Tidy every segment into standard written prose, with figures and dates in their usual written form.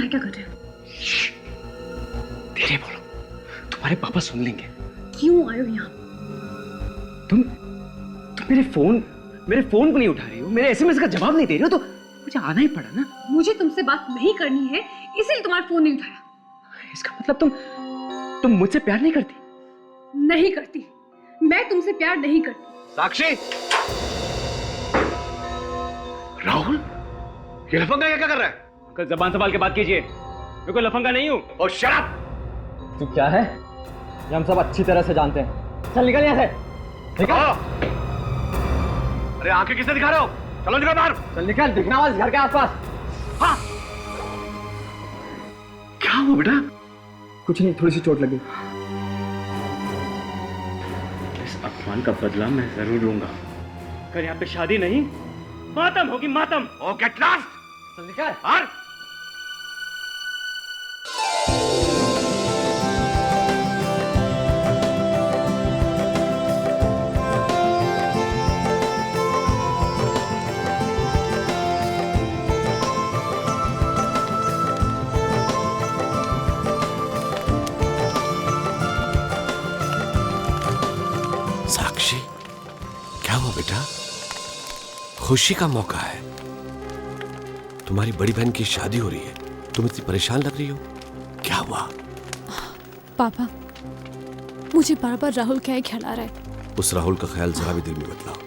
यहाँ क्या कर रहे हो? धीरे बोलो, तुम्हारे पापा सुन लेंगे। क्यों आए हो यहाँ? तुम मेरे फोन को नहीं उठा रही हो, मेरे एसएमएस का जवाब नहीं दे रही हो, तो मुझे आना ही पड़ा ना। मुझे तुमसे बात नहीं करनी है, इसलिए तुम्हारा फोन नहीं उठाया। इसका मतलब तुम मुझसे प्यार नहीं करती? नहीं करती, मैं तुमसे प्यार नहीं करती। साक्षी! राहुल, ये लफंगा क्या कर रहा है? अंकल जबान संभाल के बात कीजिए, मैं कोई लफंगा नहीं हूँ। और शराब! तू क्या है ये हम सब अच्छी तरह से जानते हैं। चल निकल यहाँ से। निकल। अरे आंखें किसने दिखा रहे हो? चलो निकल बाहर। चल निकल, दिखना मत घर के आसपास। हाँ। क्या हुआ बेटा? कुछ नहीं, थोड़ी सी चोट लगी। इस अपमान का बदला मैं जरूर लूंगा। अगर यहाँ पे शादी नहीं, मातम होगी, मातम। ओ गेट लॉस्ट। चल निकल। बाहर। साक्षी, क्या हुआ बेटा? खुशी का मौका है, तुम्हारी बड़ी बहन की शादी हो रही है, तुम इतनी परेशान लग रही हो, क्या हुआ? पापा, मुझे बार बार राहुल क्या ख्याल आ रहा है। उस राहुल का ख्याल जरा भी दिल में मत लाओ।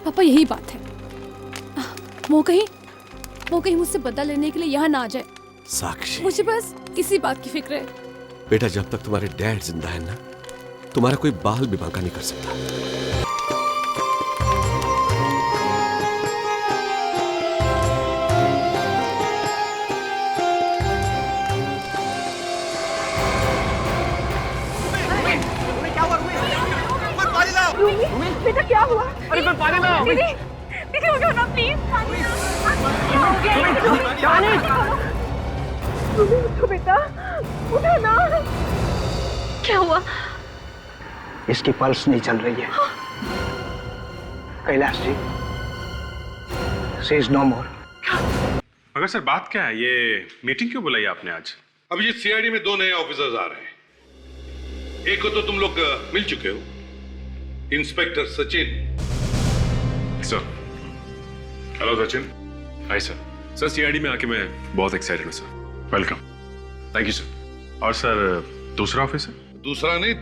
पापा यही बात है, वो कहीं मुझसे बदला लेने के लिए यहाँ ना आ जाए। साक्षी, मुझे बस इसी बात की फिक्र है। बेटा जब तक तुम्हारे डैड जिंदा है ना, तुम्हारा कोई बाल भी बांका नहीं कर सकता। बेटा क्या हुआ? अरे कोई पानी लाओ। दीदी, दीदी उठो ना प्लीज। उठो बेटा, उठो ना। क्या हुआ? इसकी पल्स नहीं चल रही है। Kailash ji, she is no मोर। मगर सर बात क्या है? ये मीटिंग क्यों बुलाई आपने आज? अब ये सीआईडी में 2 नए ऑफिसर्स आ रहे हैं। एक को तो तुम लोग मिल चुके हो, inspector Sachin. Sir hello Sachin. Hi sir. Sir CID में आके मैं बहुत एक्साइटेड हूँ sir. Welcome. Thank you sir. और सर दूसरा ऑफिसर? दूसरा नहीं,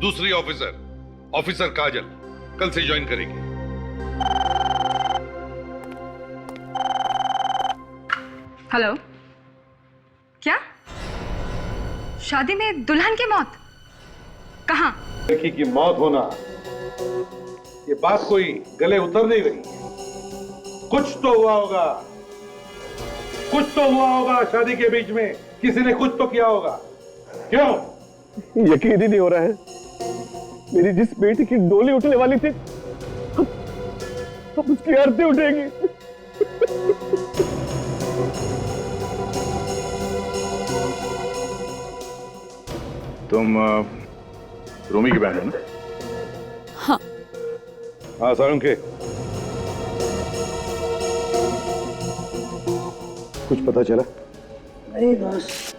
दूसरी ऑफिसर काजल कल से ज्वाइन करेगी। हेलो, क्या शादी में दुल्हन की मौत? कहाँ? लड़की की मौत होना, ये बात कोई गले उतर नहीं रही। कुछ तो हुआ होगा शादी के बीच में, किसी ने कुछ तो किया होगा। क्यों? यकीन ही नहीं हो रहा है, मेरी जिस बेटी की डोली उठने वाली थी, अब उसकी अर्थी उठेगी। तुम रोमी की बहन हो ना? हाँ। हाँ सारंगे, कुछ पता चला? नहीं बस,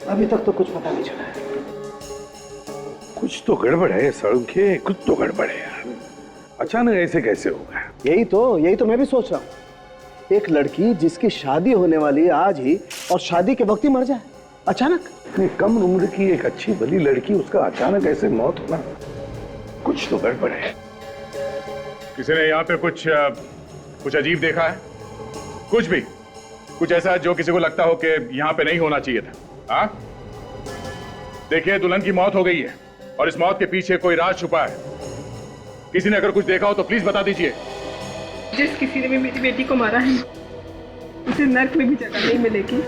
अभी तक तो कुछ पता नहीं चला है। कुछ तो गड़बड़ है सारंगे, कुछ तो गड़बड़ है यार। अचानक ऐसे कैसे होगा? यही तो मैं भी सोच रहा हूँ। एक लड़की जिसकी शादी होने वाली है आज ही, और शादी के वक्त ही मर जाए अचानक। इतनी कम उम्र की एक अच्छी भली लड़की, उसका अचानक ऐसे मौत होना, कुछ तो गड़बड़ है। किसी ने यहाँ पे कुछ अजीब देखा है? कुछ ऐसा जो किसी को लगता हो कि यहाँ पे नहीं होना चाहिए था? हाँ, देखिए दुल्हन की मौत हो गई है और इस मौत के पीछे कोई राज छुपा है। किसी ने अगर कुछ देखा हो तो प्लीज बता दीजिए। जिस किसी ने भी मेरी बेटी को मारा है, उसे नर्क में भी जगह नहीं मिलेगी।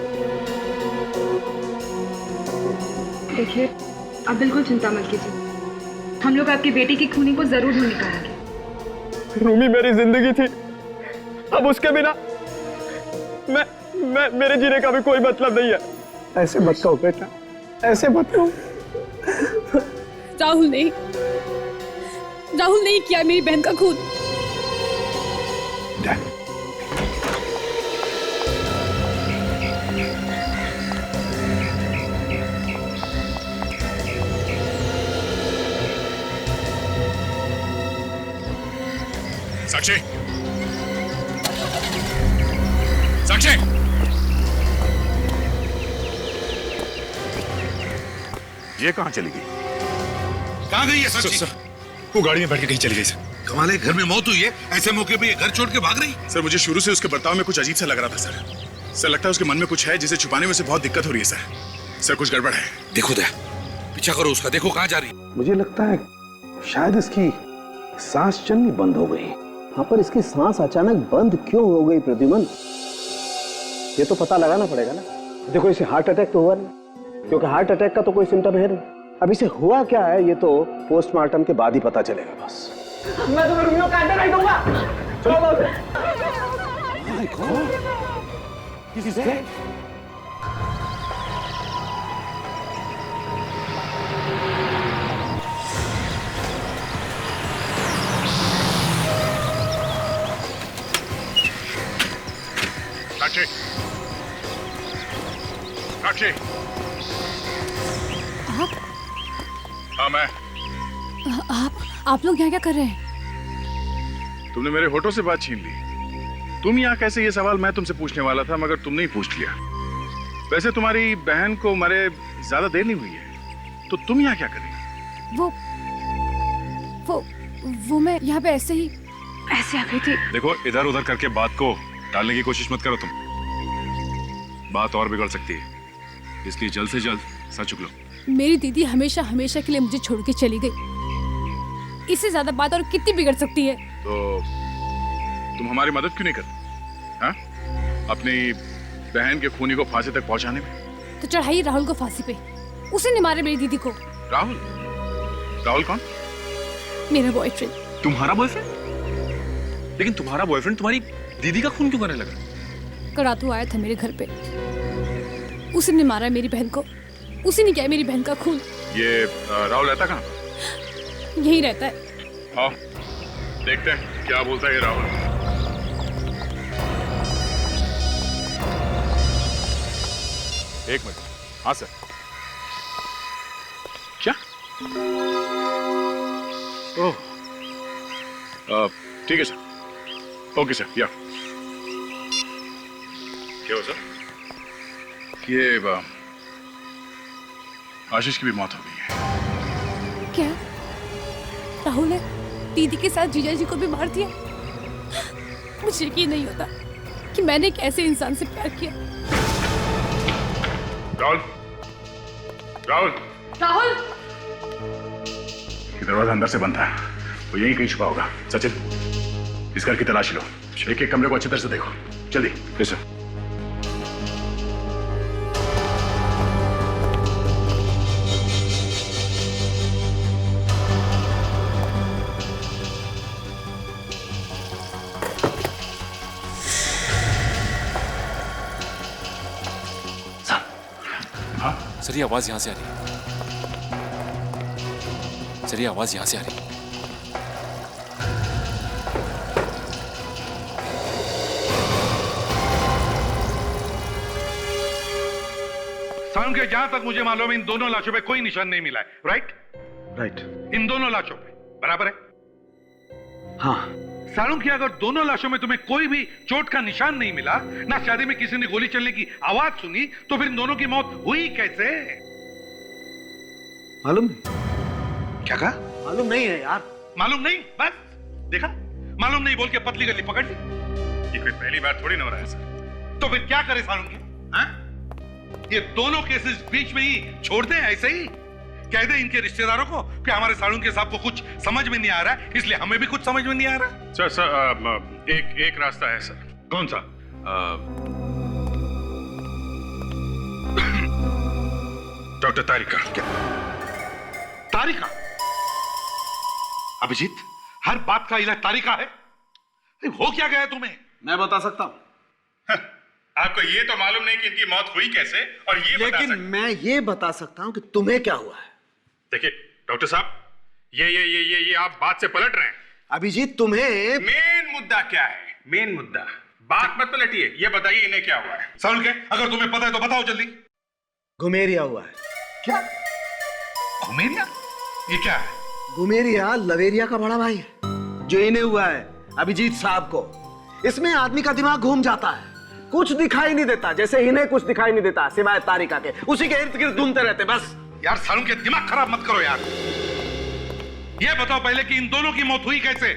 देखिए, आप बिल्कुल चिंता मत कीजिए, हम लोग आपकी बेटी की खूनी को जरूर ढूंढ निकालेंगे। रूमी मेरी जिंदगी थी, अब उसके बिना मेरे जीने का भी कोई मतलब नहीं है। ऐसे मत कहो बेटा, ऐसे मत कहो। राहुल नहीं किया मेरी बहन का खून। साक्षी, साक्षी, ये कहाँ चली गई? कहाँ गई है साक्षी? सर, वो गाड़ी में बैठ के कहीं चली गई सर। कमाल है, घर में मौत हुई है, ऐसे मौके पे ये घर छोड़ के भाग रही? सर मुझे शुरू से उसके बर्ताव में कुछ अजीब सा लग रहा था सर। सर लगता है उसके मन में कुछ है जिसे छुपाने में से बहुत दिक्कत हो रही है सर। सर कुछ गड़बड़ है। देखो दया, पीछा करो उसका, देखो कहाँ जा रही है। मुझे लगता है शायद इसकी सांस चलनी बंद हो गई। हाँ, पर इसकी सांस अचानक बंद क्यों हो गई प्रद्युमन? ये तो पता लगाना पड़ेगा ना। देखो इसे हार्ट अटैक तो हुआ नहीं, क्योंकि हार्ट अटैक का तो कोई सिम्टम है नहीं। अब इसे हुआ क्या है ये तो पोस्टमार्टम के बाद ही पता चलेगा। बस मैं तुम्हें रुमियो का अंडा नहीं दूंगा। चलो साक्षी, साक्षी। आप हाँ मैं। आप लोग यहाँ क्या कर रहे हैं? तुमने मेरे होठों से बात छीन ली। तुम यहाँ कैसे, ये सवाल मैं तुमसे पूछने वाला था मगर तुमने ही पूछ लिया। वैसे तुम्हारी बहन को मरे ज्यादा देर नहीं हुई है, तो तुम यहाँ क्या कर रही हो? वो मैं यहाँ पे ऐसे आ गई थी। देखो इधर उधर करके बात को टालने की कोशिश मत करो तुम, बात और बिगड़ सकती है, इसलिए जल्द से जल्द सच उगलो। मेरी दीदी हमेशा हमेशा के लिए मुझे छोड़ के चली गई, इससे ज्यादा बात और कितनी बिगड़ सकती है? तो तुम हमारी मदद क्यों नहीं करती? हाँ? अपनी बहन के खूनी को फांसी तक पहुंचाने में। तो चढ़ाई राहुल को फांसी पे, उसी ने मारा मेरी दीदी को। राहुल? राहुल कौन? मेरा बॉयफ्रेंड। तुम्हारा बॉयफ्रेंड? लेकिन तुम्हारा बॉयफ्रेंड तुम्हारी दीदी का खून क्यों करने लगा? करातू आया था मेरे घर पे, उसी ने मारा मेरी बहन को, उसी ने किया मेरी बहन का खून। ये राहुल रहता कहाँ? यही रहता है। हाँ, देखते हैं क्या बोलता है ये राहुल। एक मिनट। हाँ सर। क्या? ओह, ठीक है सर। Okay sir. या क्या हो सर? ये आशीष की भी मौत हो गई है। क्या राहुल ने दीदी के साथ जीजा जी को भी मार दिया? मुझे यकीन नहीं होता कि मैंने एक ऐसे इंसान से प्यार किया। राहुल, राहुल, राहुल! ये दरवाजा अंदर से बंद है, वो यहीं कहीं छुपा होगा। सचिन, इस घर की तलाशी लो, एक एक कमरे को अच्छी तरह से देखो, जल्दी। Yes sir. सर ये आवाज यहां से आ रही है। सर ये आवाज यहां से आ रही है। सारुण के जहां तक मुझे मालूम है इन दोनों लाशों पे कोई निशान नहीं मिला है, राइट? राइट। इन दोनों लाशों पे बराबर है? हाँ। सारुण की अगर दोनों लाशों में तुम्हें कोई भी चोट का निशान नहीं मिला, ना शादी में किसी ने गोली चलने की आवाज सुनी, तो फिर इन दोनों की मौत हुई कैसे? मालूम नहीं। क्या कहा? मालूम नहीं है यार। मालूम नहीं? बस देखा, मालूम नहीं बोल के पतली गली पकड़ ली। ये कोई पहली बार थोड़ी ना हो रहा है सर। तो फिर क्या करे सारुण की? हाँ? ये दोनों केसेस बीच में ही छोड़ दें ऐसे ही? कह दे इनके रिश्तेदारों को कि हमारे सारुण के साहब को कुछ समझ में नहीं आ रहा है, इसलिए हमें भी कुछ समझ में नहीं आ रहा। सर सर एक रास्ता है सर। कौन सा? डॉक्टर तारिका। क्या? तारिका? अभिजीत, हर बात का इलाज तारिका है? हो क्या गया तुम्हें? मैं बता सकता हूं। आपको ये तो मालूम नहीं कि इनकी मौत हुई कैसे, और ये लेकिन मैं ये बता सकता हूं कि तुम्हें क्या हुआ है। देखिए डॉक्टर साहब, ये आप बात से पलट रहे हैं। अभिजीत तुम्हें मेन मुद्दा क्या है? मेन मुद्दा, बात मत पलटिए, ये बताइए इन्हें क्या हुआ है। सारुण के, अगर तुम्हें पता है तो बताओ जल्दी। घुमेरिया हुआ है। क्या? घुमेरिया? ये क्या है? घुमेरिया लवेरिया का बड़ा भाई है, जो इन्हें हुआ है। अभिजीत साहब को। इसमें आदमी का दिमाग घूम जाता है, कुछ दिखाई नहीं देता, जैसे इन्हें कुछ दिखाई नहीं देता सिवाय तारिका के, उसी के इर्द गिर्द घूमते रहते बस। यार सालों के दिमाग खराब मत करो यार। ये बताओ पहले कि इन दोनों की मौत हुई कैसे?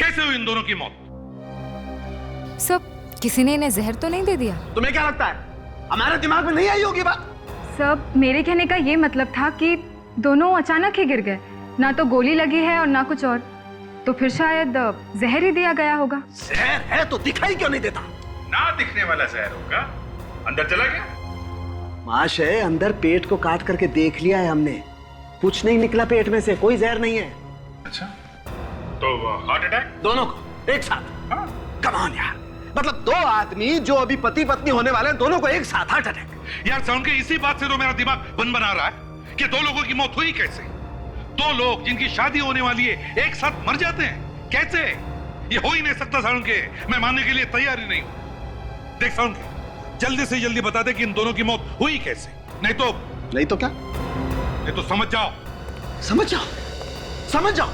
कैसे हुई इन दोनों की मौत? सब किसी ने इन्हें जहर तो नहीं दे दिया? तुम्हें क्या लगता है हमारे दिमाग में नहीं आई होगी बात? सब मेरे कहने का ये मतलब था कि दोनों अचानक ही गिर गए, ना तो गोली लगी है और ना कुछ और, तो फिर शायद जहर ही दिया गया होगा। जहर है तो दिखाई क्यों नहीं देता? ना दिखने वाला जहर होगा, अंदर चला गया। महाशय अंदर पेट को काट करके देख लिया है हमने, कुछ नहीं निकला पेट में से, कोई जहर नहीं है। अच्छा, तो हार्ट अटैक? दोनों को एक साथ? कम ऑन यार, मतलब दो आदमी जो अभी पति पत्नी होने वाले हैं, दोनों को एक साथ हार्ट अटैक? यार साउंड के इसी बात से तो मेरा दिमाग बना रहा है कि दो लोगों की मौत हुई कैसे? दो लोग जिनकी शादी होने वाली है एक साथ मर जाते हैं कैसे? ये हो ही नहीं सकता साउंड के, मैं मानने के लिए तैयार ही नहीं हूं। देख साउंड के, जल्दी से जल्दी बता दे कि इन दोनों की मौत हुई कैसे, नहीं तो क्या? नहीं तो समझ जाओ। समझ जाओ।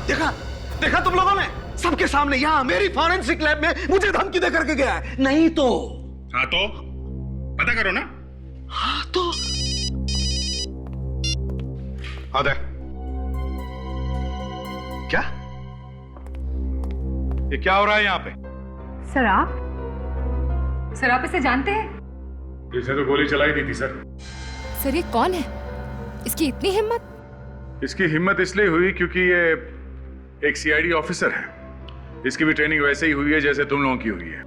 देखा तुम लोगों ने सबके सामने यहां मेरी फॉरेंसिक लैब में मुझे धमकी दे करके गया है, नहीं तो? हाँ तो पता करो ना। हाँ तो आदे क्या ये क्या हो रहा है यहाँ पे? सर आप इसे जानते हैं? इसने तो गोली चलाई दी थी सर। सर ये कौन है? इसकी इतनी हिम्मत? इसकी हिम्मत इसलिए हुई क्योंकि ये एक सीआईडी ऑफिसर है। इसकी भी ट्रेनिंग वैसे ही हुई है जैसे तुम लोगों की हुई है।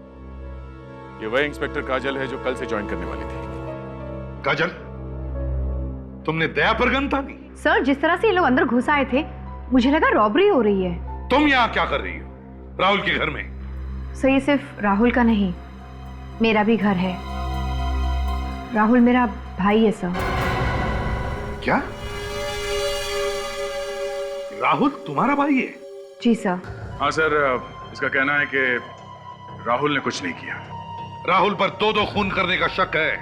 ये वही इंस्पेक्टर काजल है जो कल से ज्वाइन करने वाली थी। काजल, तुमने दया पर गन तानी? सर जिस तरह से ये लोग अंदर घुस आए थे, मुझे लगा रॉबरी हो रही है। तुम यहाँ क्या कर रही हो राहुल के घर में? सर ये सिर्फ राहुल का नहीं, मेरा भी घर है। राहुल मेरा भाई है सर। क्या? राहुल तुम्हारा भाई है? जी सर। हाँ सर, इसका कहना है कि राहुल ने कुछ नहीं किया। राहुल पर दो खून करने का शक है,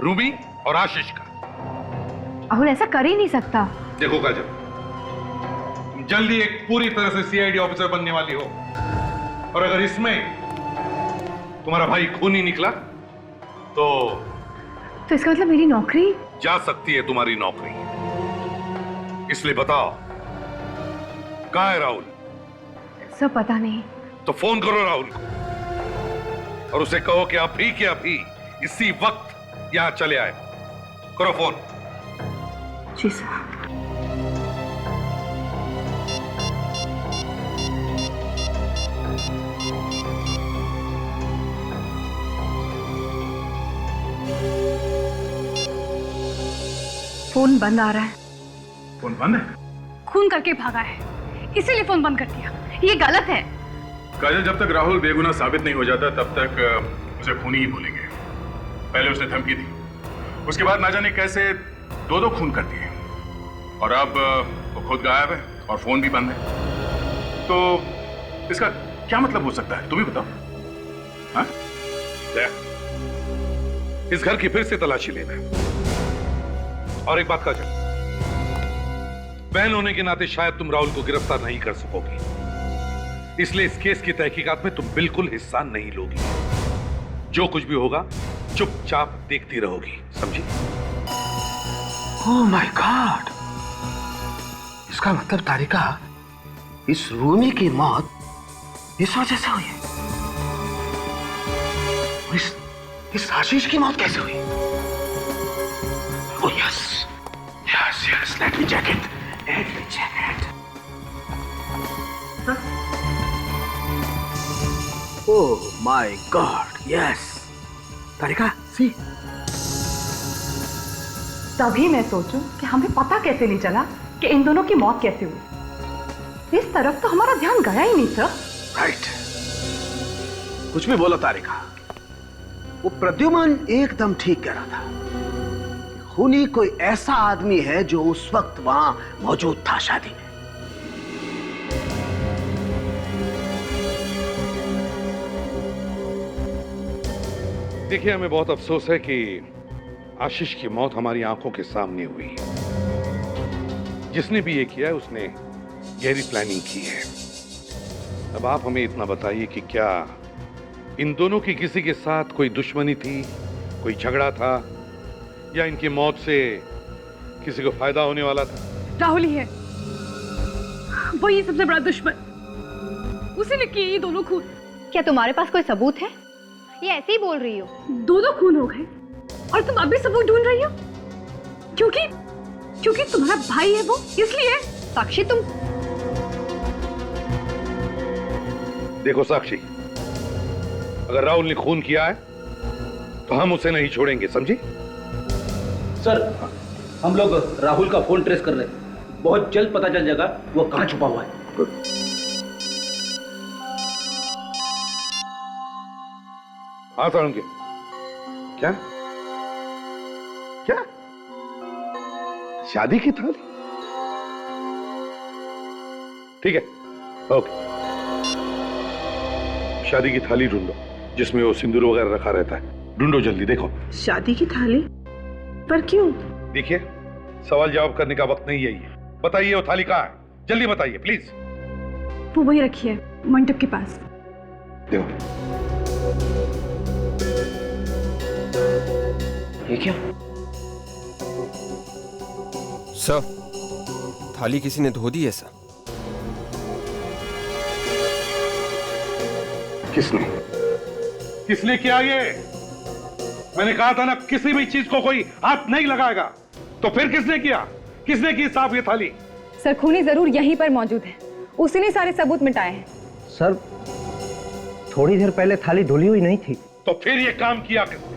रूबी और आशीष का। राहुल ऐसा कर ही नहीं सकता। देखो काजल, तुम जल्दी एक पूरी तरह से सीआईडी ऑफिसर बनने वाली हो, और अगर इसमें तुम्हारा भाई खूनी निकला तो इसका मतलब मेरी नौकरी जा सकती है, तुम्हारी नौकरी। इसलिए बताओ कहाँ है राहुल? सब पता नहीं। तो फोन करो राहुल को और उसे कहो कि अभी के अभी इसी वक्त यहां चले आए। करो फोन। जी सर। फोन बंद आ रहा है। फोन बंद है? खून करके भागा है, इसीलिए फोन बंद कर दिया। ये गलत है। काजल, जब तक राहुल बेगुनाह साबित नहीं हो जाता तब तक उसे खूनी ही बोलेंगे। पहले उसने धमकी दी, उसके बाद ना जाने कैसे दो खून कर दिए, और अब वो खुद गायब है और फोन भी बंद है। तो इसका क्या मतलब हो सकता है, तुम ही बताओ। हाँ? इस घर की फिर से तलाशी लेना। और एक बात काजल, बहन होने के नाते शायद तुम राहुल को गिरफ्तार नहीं कर सकोगी, इसलिए इस केस की तहकीकात में तुम बिल्कुल हिस्सा नहीं लोगी। जो कुछ भी होगा चुपचाप देखती रहोगी, समझी? ओह माय गॉड, इसका मतलब तारिका, इस रूमी की मौत इस वजह से हुई है। इस आशीष की मौत कैसे हुई? Oh yes yes yes, let me check it. Oh my god, yes Tarika, see. तभी मैं सोचूं कि हमें पता कैसे नहीं चला कि इन दोनों की मौत कैसे हुई। इस तरफ तो हमारा ध्यान गया ही नहीं सर। राइट, कुछ भी बोलो तारिका, वो प्रद्युमन एकदम ठीक कह रहा था। खूनी कोई ऐसा आदमी है जो उस वक्त वहां मौजूद था शादी में। देखिए, हमें बहुत अफसोस है कि आशीष की मौत हमारी आंखों के सामने हुई। जिसने भी ये किया है उसने गहरी प्लानिंग की है। अब आप हमें इतना बताइए कि क्या इन दोनों की किसी के साथ कोई दुश्मनी थी, कोई झगड़ा था, या इनकी मौत से किसी को फायदा होने वाला था? राहुल ही है, वही सबसे बड़ा दुश्मन। उसी ने किए ये दोनों खून। क्या तुम्हारे पास कोई सबूत है? ये ऐसे ही बोल रही हो? दोनों खून हो गए और तुम अभी सबूत ढूंढ रही हो? क्योंकि तुम्हारा भाई है वो, इसलिए। साक्षी तुम देखो साक्षी, अगर राहुल ने खून किया है तो हम उसे नहीं छोड़ेंगे, समझी? सर, हम लोग राहुल का फोन ट्रेस कर रहे हैं। बहुत जल्द पता चल जाएगा वो कहाँ छुपा हुआ है। हाँ सारुण के, क्या क्या शादी की थाली? ठीक है, ओके। शादी की थाली ढूंढो जिसमें वो सिंदूर वगैरह रखा रहता है। ढूंढो जल्दी, देखो। शादी की थाली? पर क्यों? देखिए, सवाल जवाब करने का वक्त नहीं है ये। बताइए वो थाली कहाँ है, जल्दी बताइए प्लीज। वो वही रखी है मंडप के पास। देखो, ये क्या? सर, थाली किसी ने धो दी है सर। किसने किया ये? मैंने कहा था ना, किसी भी चीज को कोई हाथ नहीं लगाएगा। तो फिर किसने किया? किसने की साफ ये थाली? सर, खूनी जरूर यहीं पर मौजूद है। उसी ने सारे सबूत मिटाए हैं। सर, थोड़ी देर पहले थाली धुली हुई नहीं थी। तो फिर ये काम किया किसने?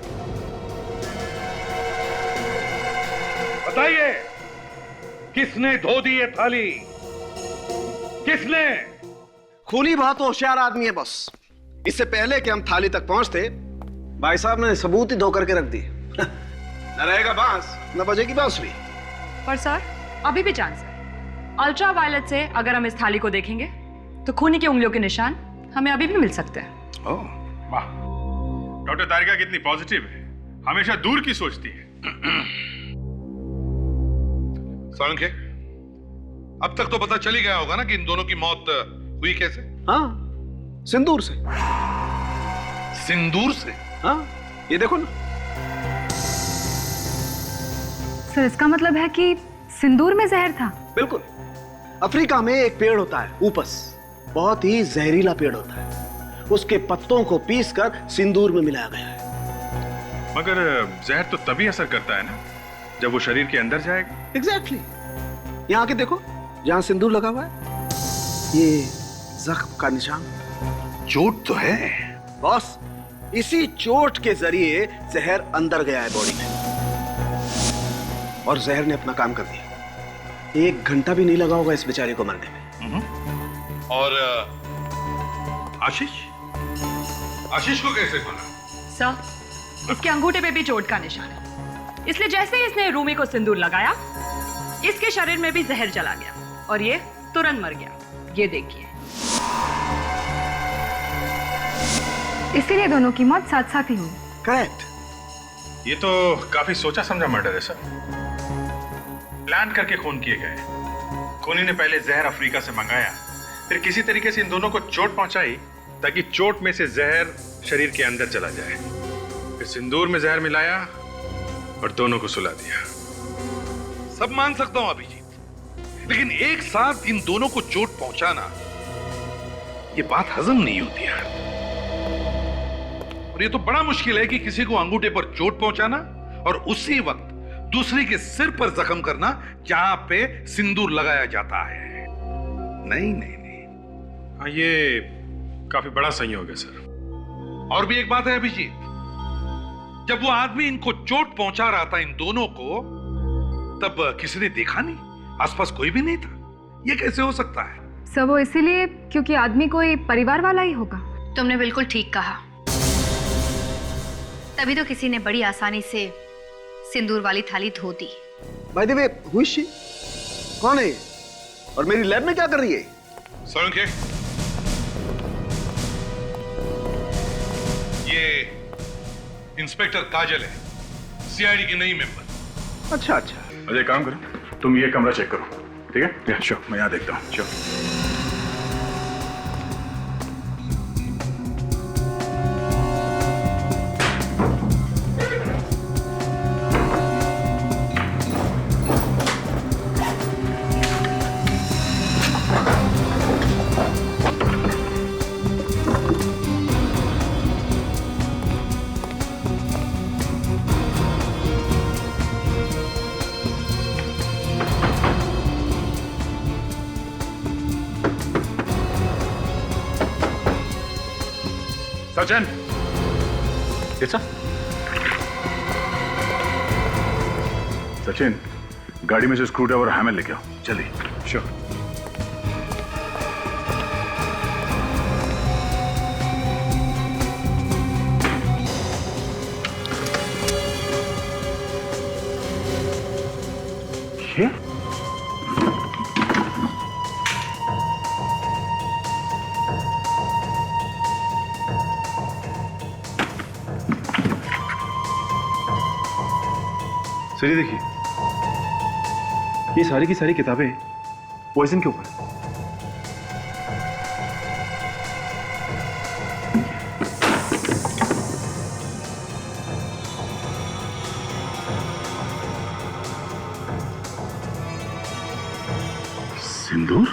बताइए, किसने धो दी ये थाली? किसने? खूनी बहुत होशियार आदमी है बॉस। इससे पहले कि हम थाली तक पहुंचते, भाई साहब ने सबूत ही धो करके रख दिए। न रहेगा बांस, न बजेगी बांसुरी। पर सर, अभी भी चांस है। अल्ट्रा वायलेट से अगर हम इस थाली को देखेंगे तो खूनी की उंगलियों के निशान हमें अभी भी मिल सकते हैं। ओह, वाह। डॉक्टर तारिका कितनी पॉजिटिव है, हमेशा दूर की सोचती है। सारंग, अब तक तो पता चल ही गया होगा ना कि इन दोनों की मौत हुई कैसे? हाँ, सिंदूर से। सिंदूर से? हाँ, ये देखो ना। सर, इसका मतलब है कि सिंदूर में जहर था? बिल्कुल। अफ्रीका में एक पेड़ होता है, ऊपस, बहुत ही जहरीला पेड़ होता है। उसके पत्तों को पीसकर सिंदूर में मिलाया गया है। मगर जहर तो तभी असर करता है ना जब वो शरीर के अंदर जाएगा। एग्जैक्टली। यहाँ के देखो, जहां सिंदूर लगा हुआ है, ये जख्म का निशान। चोट तो है बॉस, इसी चोट के जरिए जहर अंदर गया है बॉडी में, और जहर ने अपना काम कर दिया। 1 घंटा भी नहीं लगा होगा इस बेचारे को मरने में। और आशीष को कैसे मारा? सर, इसके अंगूठे पे भी चोट का निशान है। इसलिए जैसे ही इसने रूमी को सिंदूर लगाया, इसके शरीर में भी जहर चला गया और ये तुरंत मर गया। ये देखिए। इसीलिए दोनों की मौत साथ साथ ही हुई। करेक्ट। ये तो काफी सोचा समझा मर्डर है सर। प्लान करके खून किए गए। खूनी ने पहले जहर अफ्रीका से मंगाया, फिर किसी तरीके से इन दोनों को चोट पहुंचाई ताकि चोट में से जहर शरीर के अंदर चला जाए। फिर सिंदूर में जहर मिलाया और दोनों को सुला दिया। सब मान सकता हूं अभिजीत, लेकिन एक साथ इन दोनों को चोट पहुंचाना, ये बात हजम नहीं होती यार। और ये तो बड़ा मुश्किल है कि किसी को अंगूठे पर चोट पहुंचाना और उसी वक्त दूसरे के सिर पर जख्म करना जहां पे सिंदूर लगाया जाता है। नहीं नहीं नहीं, हाँ, ये काफी बड़ा संयोग है सर। और भी एक बात है अभिजीत, जब वो आदमी इनको चोट पहुंचा रहा था इन दोनों को, तब किसी ने देखा नहीं, आसपास कोई भी नहीं था। ये कैसे हो सकता है? सर, वो इसीलिए क्योंकि आदमी कोई परिवार वाला ही होगा। तुमने बिल्कुल ठीक कहा। तभी तो किसी ने बड़ी आसानी से सिंदूर वाली थाली धो दी। By the way, who is she? कौन है ये? और मेरी लैब में क्या कर रही है? सारंग, ये इंस्पेक्टर काजल है, सीआईडी की नई मेंबर। अच्छा अच्छा। अजय, काम करो, तुम ये कमरा चेक करो, ठीक है? श्योर, मैं यहाँ देखता हूँ। श्योर। सचिन, सचिन, गाड़ी में से स्क्रू ड्राइवर और हैमर लेके आओ, जल्दी। श्योर। ये सर, देखिए, ये सारी की सारी किताबें पॉइजन के ऊपर है। सिंदूर?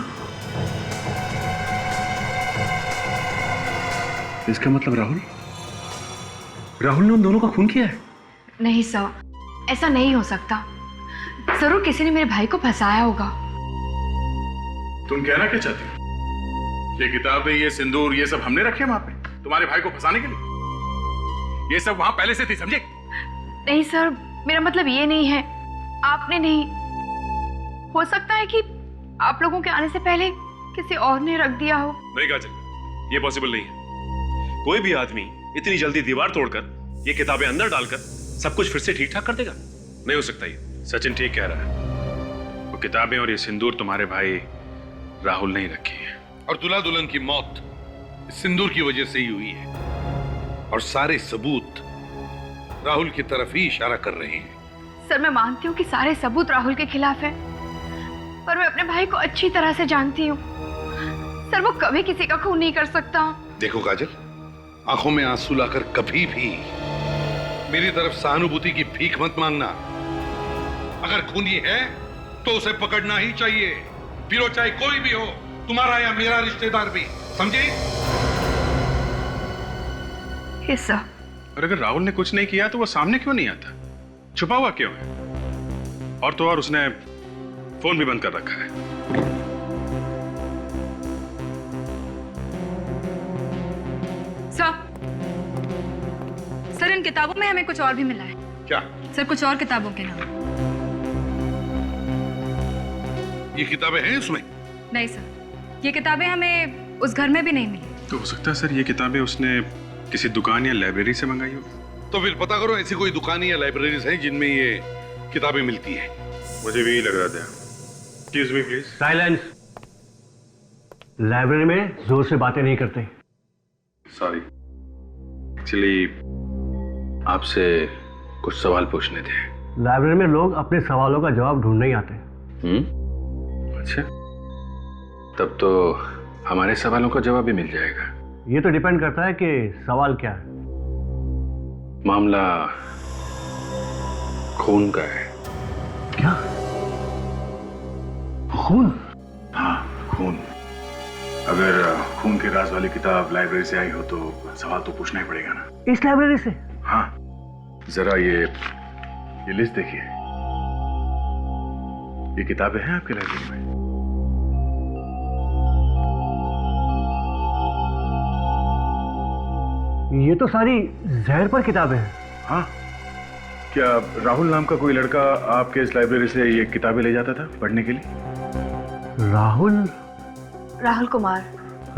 इसका मतलब राहुल ने उन दोनों का खून किया है? नहीं सर, ऐसा नहीं हो सकता। जरूर किसी ने मेरे भाई को फंसाया होगा। तुम कहना क्या चाहती हो? ये किताबें, ये सिंदूर, ये सब हमने रखे वहां पे तुम्हारे भाई को फंसाने के लिए? ये सब वहां पहले से थी, समझे? नहीं सर, मेरा मतलब ये नहीं है। आपने नहीं, हो सकता है कि आप लोगों के आने से पहले किसी और ने रख दिया हो। नहीं काजल, ये पॉसिबल नहीं है। कोई भी आदमी इतनी जल्दी दीवार तोड़कर ये किताबें अंदर डालकर सब कुछ फिर से ठीक ठाक कर देगा? नहीं हो सकता ये। सचिन ठीक कह रहा है। वो किताबें और ये सिंदूर तुम्हारे भाई राहुल ने ही रखी है। और दूल्हा दुल्हन की मौत इस सिंदूर की वजह से ही हुई है, और सारे सबूत राहुल की तरफ ही इशारा कर रहे हैं। सर, मैं मानती हूँ कि सारे सबूत राहुल के खिलाफ है, पर मैं अपने भाई को अच्छी तरह से जानती हूँ। सर, वो कभी किसी का खून नहीं कर सकता। देखो काजल, आंखों में आंसू लाकर कभी भी मेरी तरफ सहानुभूति की भीख मत मांगना। अगर खूनी है तो उसे पकड़ना ही चाहिए, फिर वो चाहे कोई भी हो, तुम्हारा या मेरा रिश्तेदार भी, समझे? Yes sir. और अगर राहुल ने कुछ नहीं किया तो वो सामने क्यों नहीं आता? छुपा हुआ क्यों है? और तो और उसने फोन भी बंद कर रखा है। सर, इन किताबों में हमें कुछ और भी मिला है। क्या? सर, कुछ और किताबों के नाम। ये किताबें हैं इसमें? नहीं सर, ये किताबें हमें उस घर में भी नहीं मिली। तो हो सकता है सर ये किताबें उसने किसी दुकान या लाइब्रेरी से मंगाई हो। तो फिर पता करो ऐसी कोई दुकान या लाइब्रेरीज हैं जिनमें ये किताबें मिलती हैं। मुझे भी यही लग रहा था। Excuse me please. Silence. Library में जोर से बातें नहीं करते। सॉरी, एक्चुअली आपसे कुछ सवाल पूछने थे। लाइब्रेरी में लोग अपने सवालों का जवाब ढूंढने ही आते हैं। अच्छा, तब तो हमारे सवालों का जवाब भी मिल जाएगा। ये तो डिपेंड करता है कि सवाल क्या है। मामला खून का है। क्या? खून? हाँ, खून। अगर खून के राज वाली किताब लाइब्रेरी से आई हो तो सवाल तो पूछना ही पड़ेगा ना। इस लाइब्रेरी से? हाँ, जरा ये लिस्ट देखिए। ये किताबें हैं आपके लाइब्रेरी में? ये तो सारी जहर पर किताबें हैं। हाँ, क्या राहुल नाम का कोई लड़का आपके इस लाइब्रेरी से ये किताबें ले जाता था पढ़ने के लिए? राहुल कुमार।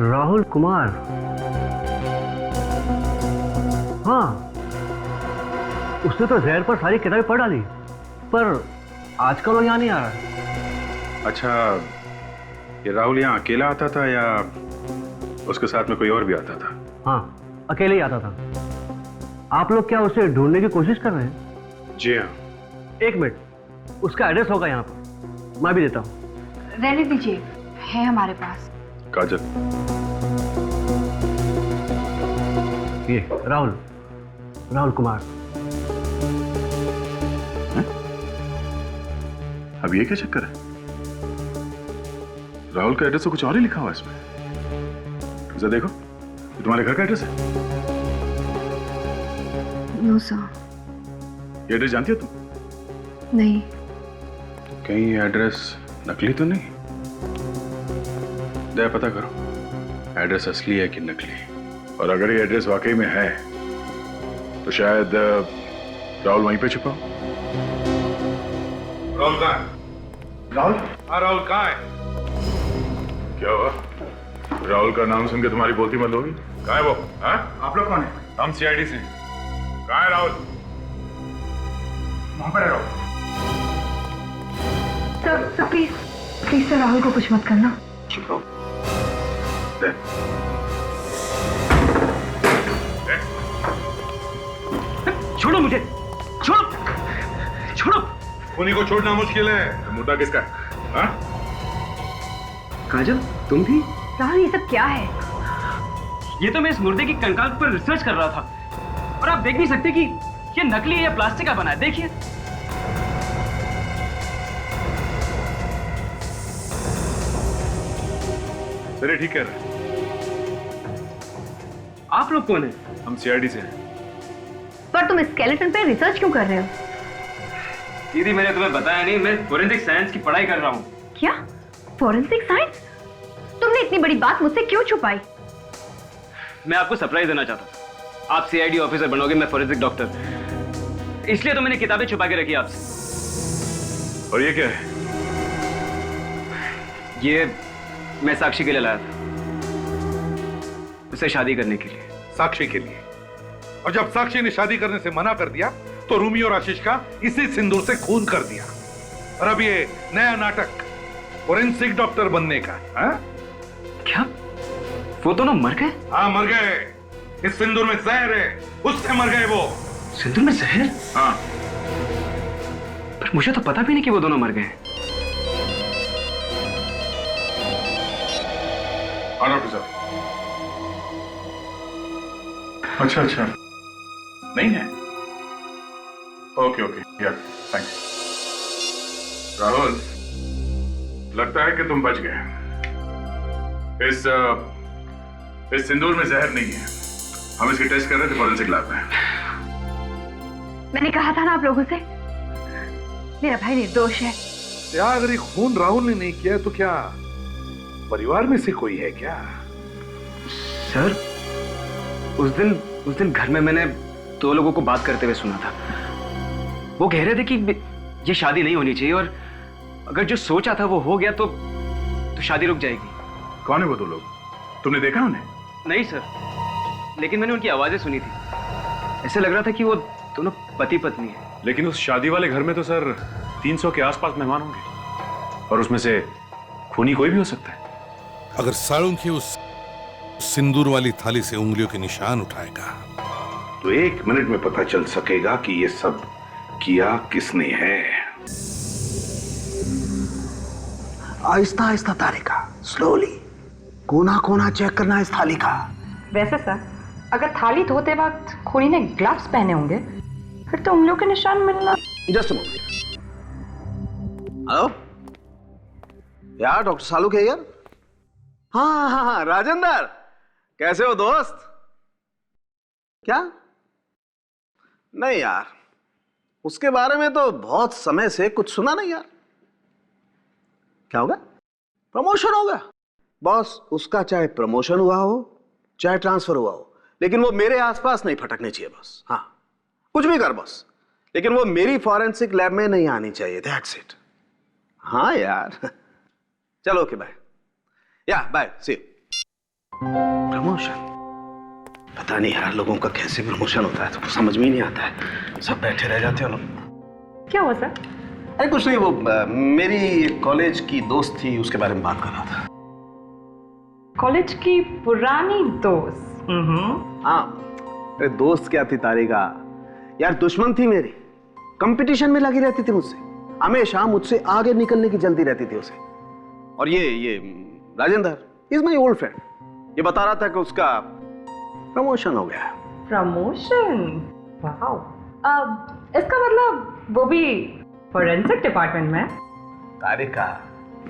राहुल कुमार? हाँ, उसने तो जहर पर सारी किताबें पढ़ डाली, पर आजकल वो यहाँ नहीं आ रहा। अच्छा, ये राहुल यहाँ अकेला आता था या उसके साथ में कोई और भी आता था? हाँ, अकेले ही आता था। आप लोग क्या उसे ढूंढने की कोशिश कर रहे हैं? जी हाँ। एक मिनट, उसका एड्रेस होगा यहाँ पर, मैं भी देता हूँ। रहने दीजिए, है हमारे पास। काजल, ये राहुल कुमार। अब ये क्या चक्कर है? राहुल का एड्रेस तो कुछ और ही लिखा हुआ है इसमें। जरा देखो, ये तुम्हारे घर का एड्रेस है? No sir. ये एड्रेस जानती हो तुम? नहीं। कहीं ये एड्रेस नकली तो नहीं? दया पता करो, एड्रेस असली है कि नकली। और अगर ये एड्रेस वाकई में है तो शायद राहुल वहीं पे छुपा हो। राहुल कहाँ है? राहुल? हाँ राहुल कहाँ है? क्या हुआ? राहुल का नाम सुन के तुम्हारी बोलती बंद होगी? कहाँ है वो? हाँ? आप लोग कौन है? हम सीआईडी से। कहाँ है राहुल? वहां पर है Rahul. Sir please please sir Rahul को कुछ मत करना। चुप रहो। छोड़ो मुझे, छोड़ो, छोड़ो। उन्हीं को छोड़ना मुश्किल है। मुद्दा किसका है? हाँ? काजल, तुम भी? राहुल ये सब क्या है? ये तो मैं इस मुर्दे की कंकाल पर रिसर्च कर रहा था और आप देख नहीं सकते कि ये नकली है या प्लास्टिक का बना है। देखिए। सर ये ठीक कह रहे हैं। आप लोग कौन हैं? हम सीआईडी से हैं। पर तुम स्केलेटन पे रिसर्च क्यों कर रहे हो? दीदी मैंने तुम्हें बताया नहीं, मैं फोरेंसिक साइंस की पढ़ाई कर रहा हूँ। क्या? Forensic science? तुमने इतनी बड़ी बात मुझसे क्यों छुपाई? मैं आपको सरप्राइज देना चाहता था। आप सीआईडी ऑफिसर बनोगे, मैं फोरेंसिक डॉक्टर। इसलिए तो मैंने किताबें छुपा के रखी आपसे। और ये क्या है? ये मैं साक्षी के लिए लाया था, उसे शादी करने के लिए। साक्षी के लिए? और जब साक्षी ने शादी करने से मना कर दिया तो रूमी और आशीष का इसी सिंदूर से खून कर दिया। और अब ये नया नाटक फोरेंसिक डॉक्टर बनने का। हा? क्या वो दोनों मर गए? हाँ मर गए। इस सिंदूर में जहर है, उससे मर गए वो। सिंदूर में जहर? हाँ। पर मुझे तो पता भी नहीं कि वो दोनों मर गए। हाँ डॉक्टर साहब। अच्छा अच्छा, नहीं है। ओके ओके, यार थैंक्स। राहुल, लगता है कि तुम बच गए। इस सिंदूर में जहर नहीं है। हम इसकी टेस्ट कर रहे थे फॉरेंसिक लैब में। मैंने कहा था ना आप लोगों से, मेरा भाई निर्दोष है। यार अगर ये खून राहुल ने नहीं किया तो क्या परिवार में से कोई है क्या? सर उस दिन घर में मैंने दो लोगों को बात करते हुए सुना था। वो कह रहे थे कि ये शादी नहीं होनी चाहिए और अगर जो सोचा था वो हो गया तो शादी रुक जाएगी। कौन है वो दो लोग? तुमने देखा उन्हें? नहीं सर, लेकिन मैंने उनकी आवाजें सुनी थी। ऐसे लग रहा था कि वो दोनों पति पत्नी है। लेकिन उस शादी वाले घर में तो सर 300 के आसपास मेहमान होंगे और उसमें से खूनी कोई भी हो सकता है। अगर साळुंखी उस सिंदूर वाली थाली से उंगलियों के निशान उठाएगा तो 1 मिनट में पता चल सकेगा कि ये सब किया किसने है। आहिस्ता आहिस्ता तारिका, स्लोली। कोना कोना चेक करना इस थाली का। वैसे सर, अगर थाली धोते वक्त खूनी ने ग्लव्स पहने होंगे फिर तो उंगलियों के निशान मिलना। Just moment. हेलो यार, डॉक्टर सालू के यार। हाँ हाँ हाँ, राजेंद्र कैसे हो दोस्त? क्या? नहीं यार, उसके बारे में तो बहुत समय से कुछ सुना नहीं यार। क्या होगा? प्रमोशन होगा। बॉस, उसका चाहे प्रमोशन हुआ हो चाहे ट्रांसफर हुआ हो, लेकिन वो मेरे आसपास नहीं फटकने चाहिए बस। हाँ, कुछ भी कर बस, लेकिन वो मेरी फॉरेंसिक लैब में नहीं आनी चाहिए। That's it. हाँ यार, चलो ओके बाय। या बाय, सी यू। प्रमोशन? पता नहीं यार लोगों का कैसे प्रमोशन होता है, तो समझ में ही नहीं आता है। सब बैठे रह जाते हो लोग। क्या हुआ सर? अरे कुछ नहीं, वो मेरी कॉलेज की दोस्त थी, उसके बारे में बात कर रहा था। कॉलेज की पुरानी दोस्त? हाँ, अरे दोस्त क्या थी तारिका यार, दुश्मन थी मेरी। कंपटीशन में लगी रहती थी मुझसे, हमेशा मुझसे आगे निकलने की जल्दी रहती थी उसे। और ये Rajendra is my old friend, ये बता रहा था कि उसका प्रमोशन हो गया। प्रमोशन? वाओ। अब इसका मतलब वो भी फोरेंसिक डिपार्टमेंट में? तारिका,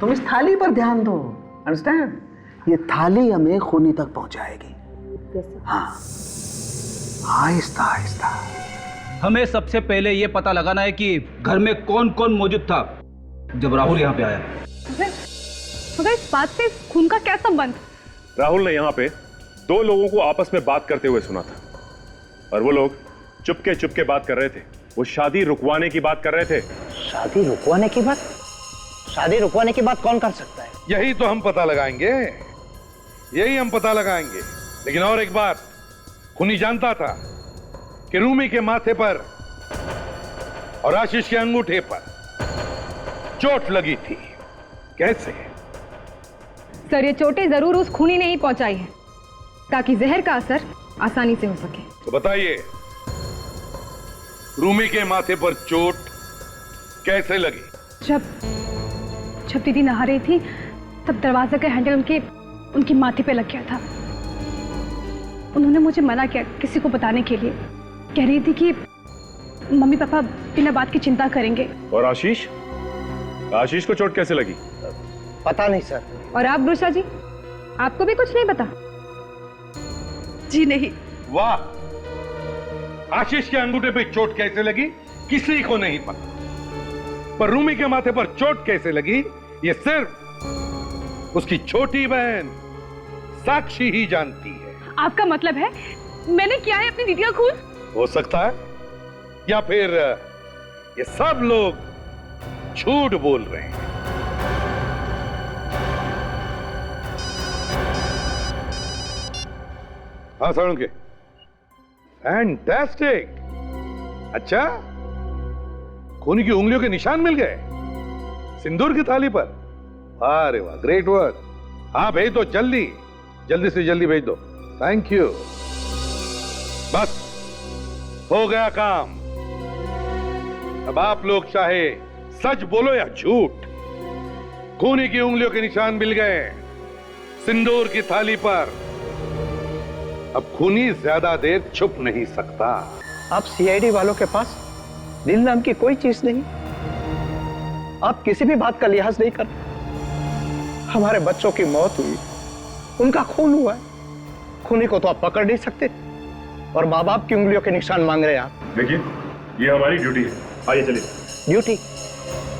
तुम इस थाली पर ध्यान दो, अंडरस्टैंड? ये थाली हमें खूनी तक पहुंचाएगी। हाँ, आहिस्ता आहिस्ता। हमें सबसे पहले ये पता लगाना है कि घर में कौन कौन मौजूद था जब राहुल यहाँ पे आया। मगर इस बात से खून का क्या संबंध? राहुल ने यहाँ पे 2 लोगों को आपस में बात करते हुए सुना था और वो लोग चुपके चुपके बात कर रहे थे। वो शादी रुकवाने की बात कर रहे थे। शादी रुकवाने की बात? शादी रुकवाने की बात कौन कर सकता है? यही तो हम पता लगाएंगे, यही हम पता लगाएंगे। लेकिन और एक बात, खूनी जानता था कि रूमी के माथे पर और आशीष के अंगूठे पर चोट लगी थी। कैसे? सर, ये चोटें जरूर उस खूनी ने ही पहुंचाई है ताकि जहर का असर आसानी से हो सके। तो बताइए, रूमी के माथे पर चोट कैसे लगी? जब दीदी नहा रही थी तब दरवाजे का हैंडल उनकी माथे पे लग गया था। उन्होंने मुझे मना किया किसी को बताने के लिए। कह रही थी कि मम्मी पापा बिना बात की चिंता करेंगे। और आशीष को चोट कैसे लगी? पता नहीं सर। और आप ब्रुषा जी, आपको भी कुछ नहीं पता? जी नहीं। वाह, आशीष के अंगूठे पे चोट कैसे लगी किसी को नहीं पता, पर रूमी के माथे पर चोट कैसे लगी ये सिर्फ उसकी छोटी बहन साक्षी ही जानती है। आपका मतलब है मैंने किया है अपनी दीदी का खून? हो सकता है, या फिर ये सब लोग झूठ बोल रहे हैं। हाँ साळुंखे, फैंटास्टिक। अच्छा, खूनी की उंगलियों के निशान मिल गए सिंदूर की थाली पर। अरे वाह, ग्रेट वर्क। हाँ भेज दो, जल्दी से जल्दी भेज दो। Thank you. बस हो गया काम। अब आप लोग चाहे सच बोलो या झूठ, खूनी की उंगलियों के निशान मिल गए सिंदूर की थाली पर। अब खूनी ज्यादा देर छुप नहीं सकता। आप सीआईडी वालों के पास दिल नाम की कोई चीज नहीं। आप किसी भी बात का लिहाज नहीं करते। हमारे बच्चों की मौत हुई, उनका खून हुआ है, खूनी को तो आप पकड़ नहीं सकते और माँ बाप की उंगलियों के निशान मांग रहे हैं आप। देखिए, ये हमारी ड्यूटी है। आइए चलिए। ड्यूटी?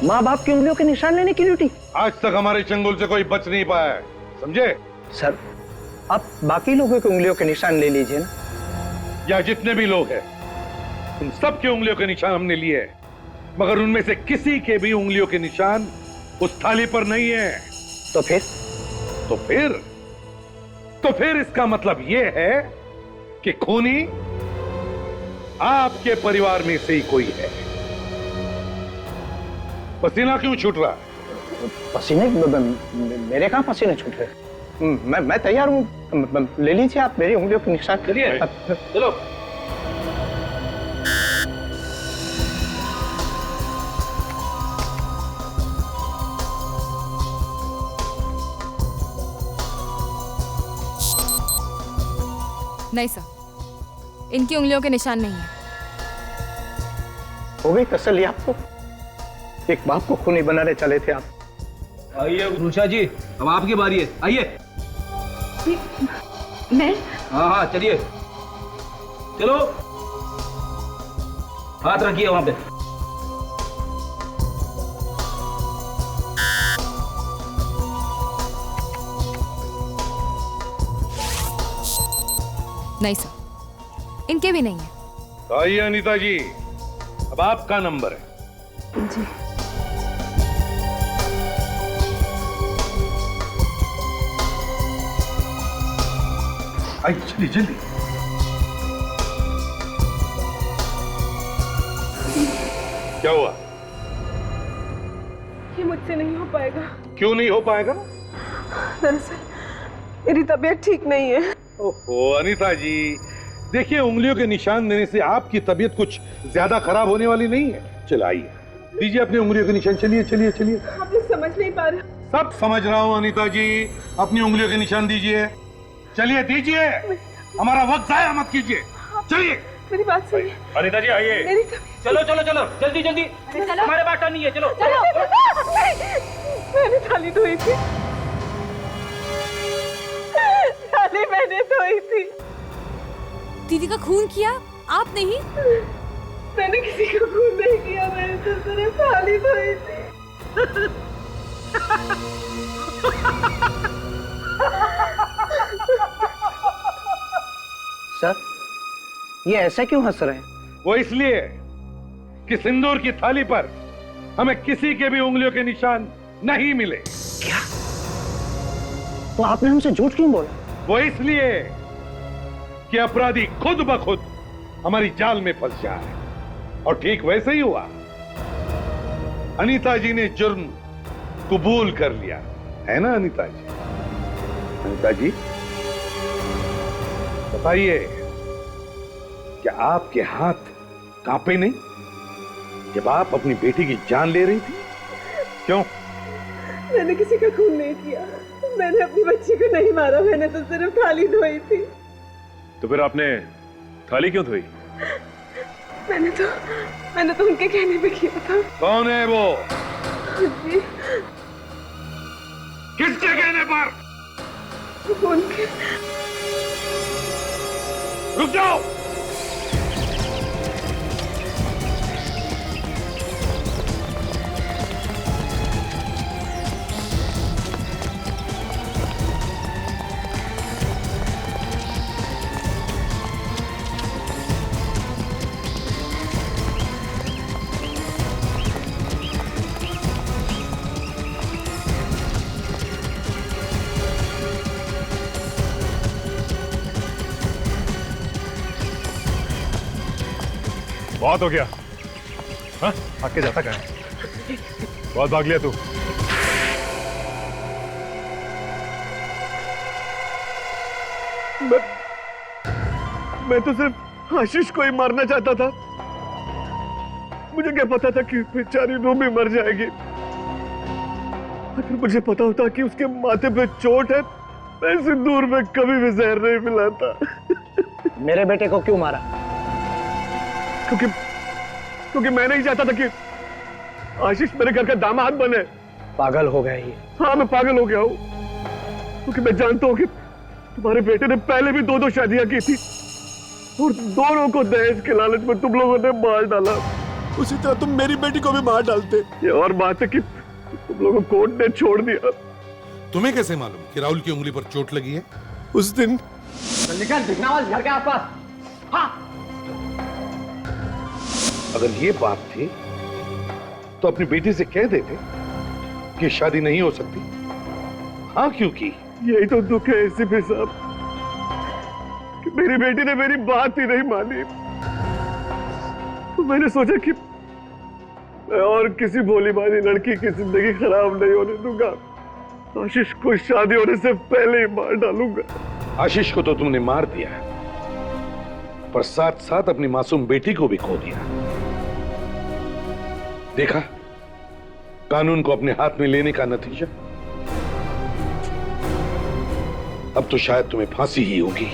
माँ बाप की उंगलियों के निशान लेने की ड्यूटी? आज तक हमारे चंगुल से कोई बच नहीं पाया है, समझे? सर, आप बाकी लोगों की उंगलियों के निशान ले लीजिए ना। या जितने भी लोग हैं, उन सब की उंगलियों के निशान हमने लिए हैं, मगर उनमें से किसी के भी उंगलियों के निशान उस थाली पर नहीं है। तो फिर इसका मतलब यह है कि खूनी आपके परिवार में से ही कोई है। पसीना क्यों छूट रहा है? पसीने? मेरे कहां पसीने छूट रहे? मैं तैयार हूं, ले लीजिए आप मेरी उंगलियों के निशान। चलो। नहीं सर, इनकी उंगलियों के निशान नहीं है। हो गई तसल्ली आपको? एक बाप को खूनी बनाने चले थे आप। आइए रुषा जी, अब आपकी बारी है। आइए। मैं? हाँ, चलिए। चलो, हाथ रखिए वहां पे। नहीं सर, इनके भी नहीं है। आइए अनीता जी, अब आपका नंबर है। जी। आइए, चलिए जल्दी। क्या हुआ? ये मुझसे नहीं हो पाएगा। क्यों नहीं हो पाएगा? दरअसल मेरी तबीयत ठीक नहीं है। ओहो अनीता जी, देखिए उंगलियों के निशान देने से आपकी तबीयत कुछ ज्यादा खराब होने वाली नहीं है। चलाइए, दीजिए अपनी उंगलियों के निशान। चलिए चलिए चलिए। आप लोग समझ नहीं पा रहे। सब समझ रहा हूँ अनीता जी, अपनी उंगलियों के निशान दीजिए। चलिए दीजिए, हमारा वक्त जाया मत कीजिए। चलिए। मेरी बात सुनिए। अनीता जी आइए। चलो चलो चलो, जल्दी जल्दी, हमारे बात नहीं है। चलो चलो। मैंने थाली धोई थी, थाली मैंने धोई थी। दीदी का खून किया आप नहीं? मैंने किसी का खून नहीं किया, मैंने तो सिर्फ थाली धोई थी। सर, ये ऐसा क्यों हंस रहे हैं? वो इसलिए कि सिंदूर की थाली पर हमें किसी के भी उंगलियों के निशान नहीं मिले। क्या? तो आपने हमसे झूठ क्यों बोला? वो इसलिए कि अपराधी खुद ब खुद हमारी जाल में फंस जाए। और ठीक वैसे ही हुआ। अनीता जी ने जुर्म कबूल कर लिया है ना अनीता जी? अनीता जी बताइए, क्या आपके हाथ कांपे नहीं जब आप अपनी बेटी की जान ले रही थी? क्यों? मैंने किसी का खून नहीं किया, मैंने अपनी बच्ची को नहीं मारा, मैंने तो सिर्फ थाली धोई थी। तो फिर आपने थाली क्यों धोई? मैंने तो उनके कहने पे किया था। कौन है वो? जी। किसके कहने पर? उनके। रुक जाओ। बहुत हो गया। हाँ, आके जाता कहाँ है? बहुत भाग लिया तू। मैं तो सिर्फ आशीष को ही मारना चाहता था। मुझे क्या पता था कि बेचारी रूमी मर जाएगी। अगर मुझे पता होता कि उसके माथे पे चोट है, मैं सिंदूर में कभी भी जहर नहीं मिलाता। मेरे बेटे को क्यों मारा? क्योंकि मैं नहीं चाहता था कि आशीष मेरे घर का दामाद बने। पागल हो गया ये। हाँ, मैं पागल हो गया हूँ, क्योंकि मैं जानता हूँ कि तुम्हारे बेटे ने पहले भी 2 शादियां की थी और दोनों को दहेज के लालच में तुम लोगों ने मार डाला। उसी तरह तुम मेरी बेटी को भी मार डालते। ये और बात है कि तुम लोगों को कोर्ट ने छोड़ दिया। तुम्हें कैसे मालूम कि राहुल की उंगली पर चोट लगी है? उस दिन निकल बिजनावल घर के आसपास। हाँ। अगर ये बात थी तो अपनी बेटी से कह देते कि शादी नहीं हो सकती। हाँ, क्योंकि यही तो दुख है एसीपी साहब कि मेरी बेटी ने मेरी बात ही नहीं मानी। तो मैंने सोचा कि मैं और किसी भोली भाली लड़की की जिंदगी खराब नहीं होने दूंगा। आशीष को शादी होने से पहले ही मार डालूंगा। आशीष को तो तुमने मार दिया, पर साथ साथ अपनी मासूम बेटी को भी खो दिया। देखा कानून को अपने हाथ में लेने का नतीजा? अब तो शायद तुम्हें फांसी ही होगी।